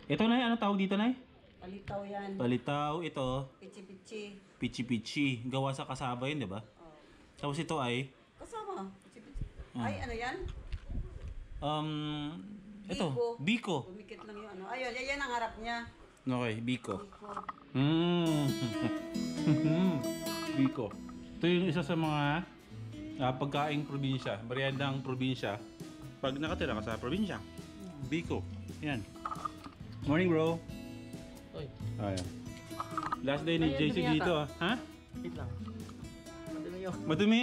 Ito na, ano tawag dito na? Palitaw yan. Palitaw, ito. Pichi-pichi. Pichi-pichi. Gawa sa kasaba yun, di ba? Oh. Tapos ito ay... Kasama. Pichi-pichi. Ay, ano yan? Ito, biko. Bumikit lang yung ano. Ayun, yan ang harap niya. Okay, biko. Biko. Biko. Ito yung isa sa mga pagkaing probinsya, meriendang probinsya. Pag nakatira ka sa probinsya. Biko. Yan. Morning, bro. Oy, Ayan. Last day ni Ayan, JC dumi dito, yata. ha? wait lang. Madumi yun. Madumi.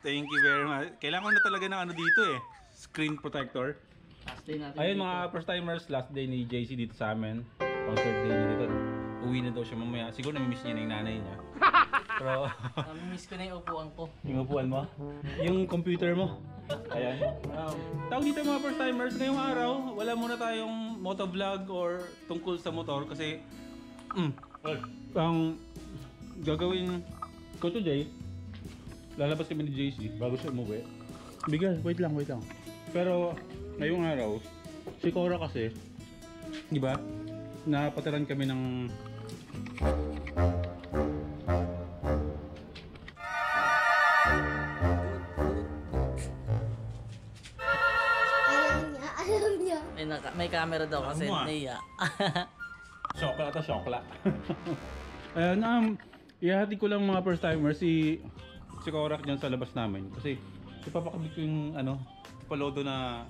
Thank you very much. Kailangan ko na talaga ng ano dito eh. Screen protector. Last day natin. Ayun dito. mga first timers, last day ni JC dito sa amin. Concert day niya dito. Uwi na daw siya mamaya. Siguro namimiss niya na yung nanay niya. Pero Namimiss ko na yung upuan ko. yung upuan mo, yung computer mo. Ayan. Tawag dito mga first timers, ngayong araw, wala muna tayong motovlog or tungkol sa motor kasi ang gagawin ko today, lalabas kami ni JC bago siya umuwi. Bigal, wait lang. Pero ngayong araw, si Cora kasi, di ba, napatiran kami ng Alam niya. May camera daw kasi Ano mo, ah? naiya. Syokla. Ayan, ihati ko lang mga first timers si Korak dyan sa labas namin kasi ipapakabit ko yung tapalodo na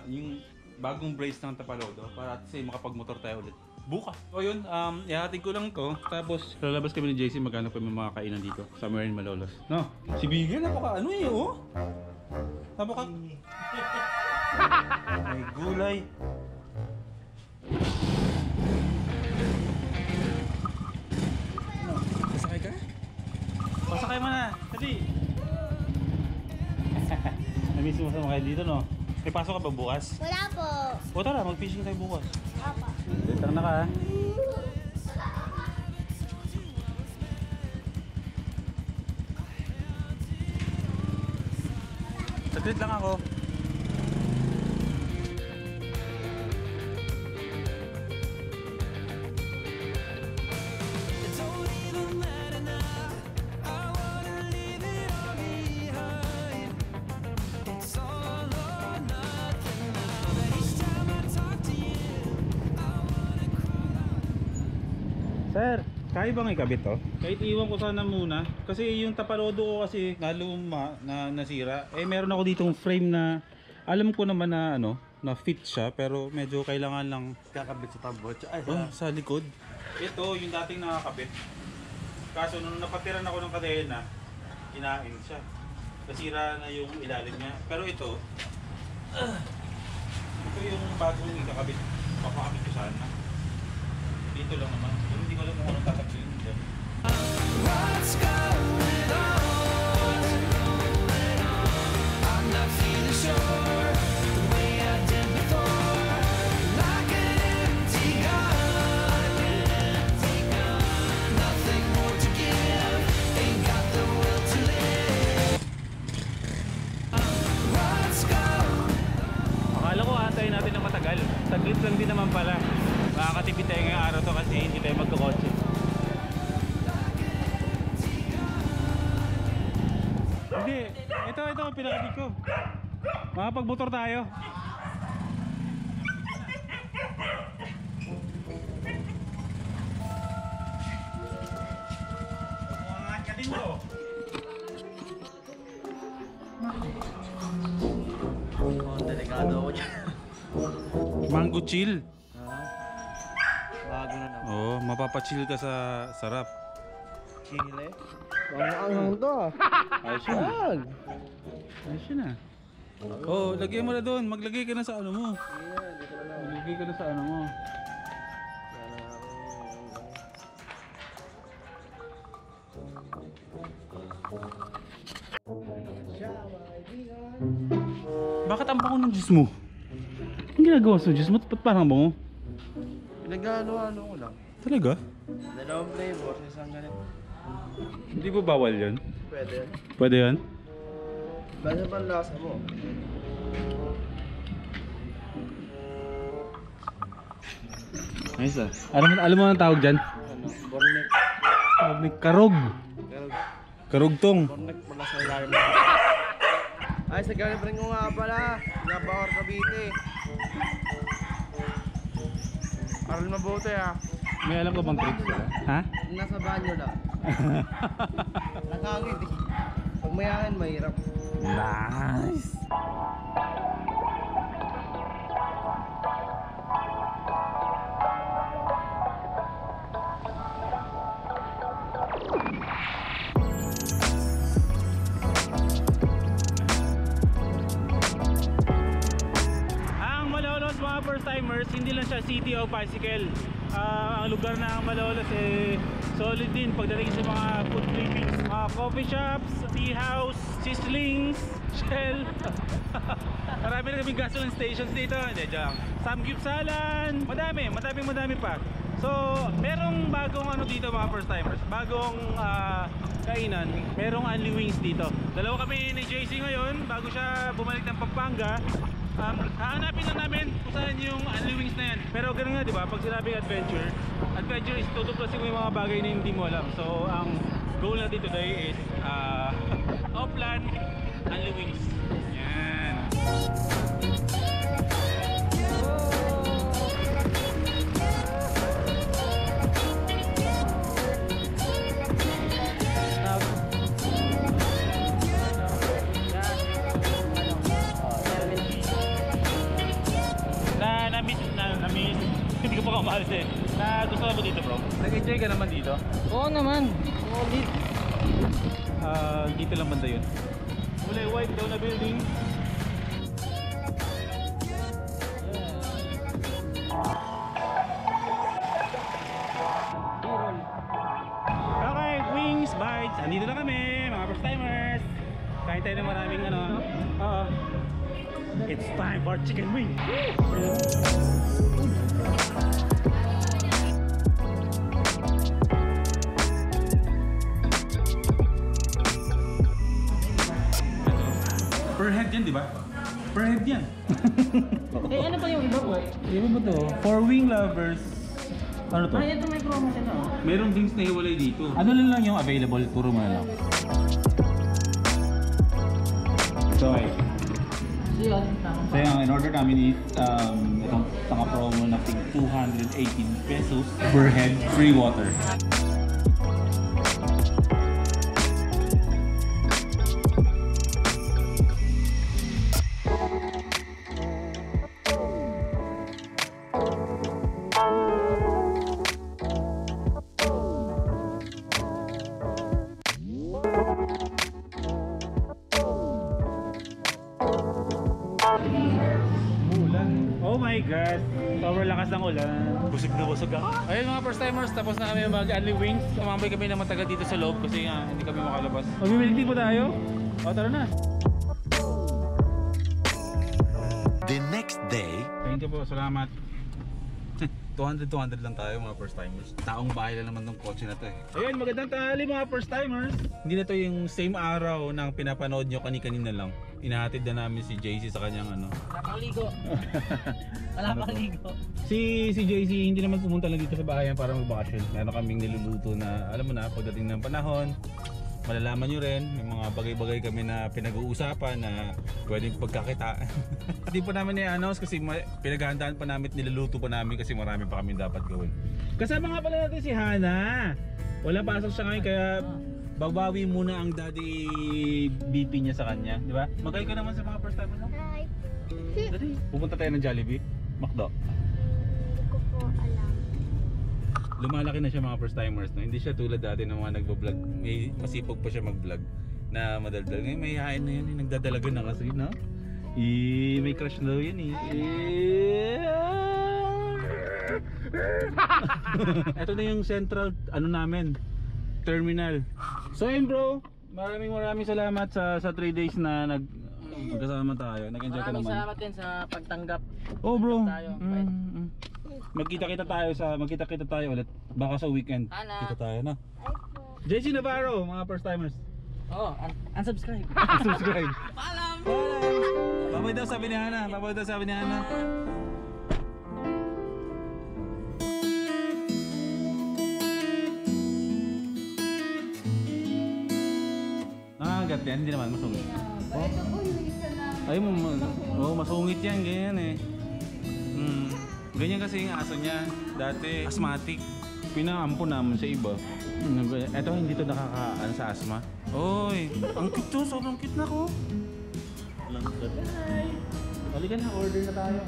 yung bagong brace ng tapalodo para at say makapagmotor tayo ulit bukas. So yun, ihati ko lang to tapos lalabas kami ni JC maghanap kami mga kainan dito sa Marin Malolos. No? Si Bigel napaka napaka may gulay. Pasakay ka? Pasakay mo na! Dali! Namiss mo sa mga dito, no? May pasok ka ba bukas? Wala po. O tara, mag-fishing tayo bukas. Papa. Tara na ka, ha? Saglit lang ako. Sir, kaya bang ikabit to? Kahit iwan ko sana muna. Kasi yung tapalodo ko kasi naluma, nasira. Eh meron ako ditong frame na alam ko naman na na fit siya pero medyo kailangan lang Kakabit sa tabot. Ay, sa likod. Ito yung dating nakakabit. Kaso nung napatiran ako ng kadena, kinain siya. Nasira na yung ilalim niya. Pero ito yung bagong ikakabit. Papakabit ko sana. Dito lang naman. Pero hindi ko alam kung anong tataksin dyan. What's going on? I'm not feeling sure the way I did before. Like an empty gun, nothing more to give. Ain't got the will to live. What's going Akala ko antayin natin ng matagal. Saglit lang din naman pala. Makakatipid tayo ngayong araw to kasi hindi tayo magkakotse. Hindi, ito pinakabit ko. Makapagmotor tayo. Angatin mo. Oh, delikado ako dyan. Mango chill. Bago na naman. Oo, mapapachill ka sa sarap. Chile. Ang to ah. Ayos yun. Ayos yun ah. Oh, lagyan mo na doon. Maglagay ka na sa ano mo. Maglagay ka na sa ano mo. Bakit ang bango ng juice mo? Ang ginagawa sa juice mo? Ba't parang bango? Pinag-ano ko lang. Talaga? Dalawang flavor, isang ganito. Hindi ba bawal yan? Pwede. Pwede yan? Basta pa ang lasa mo. Nice ah. Alam mo ang tawag dyan? Ano? Bornek. Karog. Pero Karugtong. bornek pala sa ilalim. Ay, sa girlfriend ko nga pala. Nabaor Cavite. Aral mabuti ah. May alam ko bang tricks ka? Ha? Nasa banyo lang. Nakangit eh. Pag mayangin, mahirap. Nice. Ang Malolos mga first timers, hindi lang siya city of bicycle. Ang lugar ng Malolos solid din pagdating sa mga food cravings, mga coffee shops, tea house, sizzlings, Shell. Marami na kaming gasoline stations dito. Hindi, joke. Samgyupsalan, madami pa. So, merong bagong ano dito mga first timers, bagong kainan, merong Only Wings dito. Dalawa kami ni JC ngayon bago siya bumalik ng Pampanga. Hahanapin na namin kung saan yung Only Wings na yan. Pero ganun nga, di ba? Pag sinabing adventure is tutuklasin mo yung mga bagay na hindi mo alam. So ang goal natin today is Oplan Only Wings. Yan. Na-miss. Hindi ko pa kamahalis eh. Gusto mo dito bro? Nag-enjoy ka naman dito? Oo naman. Oo, Dito lang banda yun. Kulay white daw na building. Okay, Wings Bites. Andito na kami, mga first timers. Kain tayo ng maraming ano. It's time for chicken wing. Per head yan, di ba? Per head yan. ano pa yung iba po? Iba ba to? For wing lovers. Ano to? Ito may promo siya na. Merong drinks na hiwalay dito. Ano lang yung available? Puro mo na lang. So, Yun. so yung in order namin is itong promo na 218 pesos per head, free water. Oh my God! Sobrang lakas ng ulan. Busog na busog ako. Ayun mga first timers, tapos na kami mag-Only Wings. Umambay kami ng matagal dito sa loob kasi hindi kami makalabas. Magbibili po tayo? O tara na. The next day. Thank you po, salamat. 200 lang tayo mga first timers. Taong bahay lang naman ng kotse na to eh. Ayun, magandang tanghali mga first timers. Hindi na to yung same araw ng pinapanood nyo kanina lang. Inahatid na namin si JC sa kanyang ano. Wala pang ligo. Si JC hindi naman pumunta lang dito sa bahayan para magbakasyon. Meron kaming niluluto na alam mo na pagdating ng panahon. Malalaman nyo rin, may mga bagay-bagay kami na pinag-uusapan na pwedeng pagkakitaan. Hindi pa namin i-announce kasi pinaghahandaan pa namin, niluluto pa namin kasi marami pa kami dapat gawin. Kasama nga pala natin si Hana. Walang pasok siya ngayon kaya babawi muna ang daddy BP niya sa kanya, di ba? Magay ka naman sa mga first time mo. Hi. Dali, pupunta tayo ng Jollibee, Macdo. Hindi ko po alam. Lumalaki na siya mga first timers, no? Hindi siya tulad dati ng mga nagbo-vlog. May masipag pa siya mag-vlog na madaldal. Ngayon may hain na yan, nagdadalaga na kasi, no? May crush daw yan eh. Ito na yung central ano namin, terminal. So yun bro, maraming salamat sa 3 days na magkasama tayo. Nag-enjoy ka Maraming naman. salamat din sa pagtanggap. Oh bro. Tayo. Magkita-kita tayo ulit. Baka sa weekend. Hala. Kita tayo na. JC Navarro, mga first timers. Oh, unsubscribe. Subscribe. Paalam. Babay daw sabi ni Hana. mabigat yan? Hindi naman, masungit. Oh. Ito po yung isa na... Ay, masungit yan, ganyan eh. Ganyan kasi yung aso niya. Dati, asthmatic. Pinaampo naman sa iba. Eto, hindi to nakakaano sa asthma. Oy, ang cute to. Sobrang cute na ko. Hi! Halika na, order na tayo.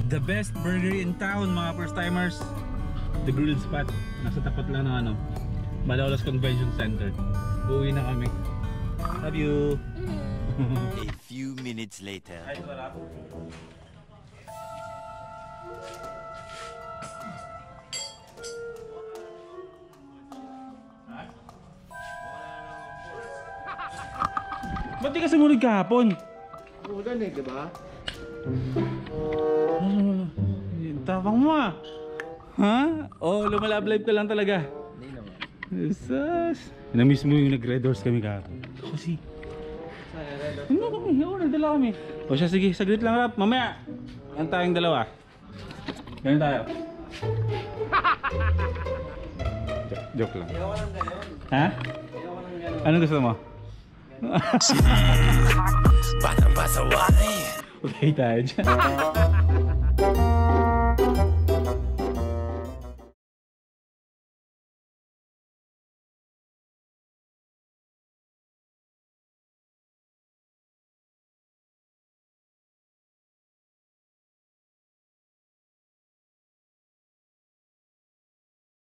The best burger in town, mga first timers. The Grilled Spot. Nasa tapat lang ng ano, Malolos Convention Center. Uwi na kami. Love you. A few minutes later. Ay, sarap. Ba't di ka sumunod kahapon? Ulan eh, di ba? Tapang mo ah. Ha? Oh, lumalablive ka lang talaga. Hindi naman. Jesus. Na-miss mo yung nag-red doors kami kahapon. Kasi. Ano kami? Oo, nagdala kami. O siya, sige, saglit lang rap. Mamaya. Yan tayong dalawa. Ganun tayo. Joke lang. Ha? Anong gusto mo? Bata pasaway. Okay tayo dyan.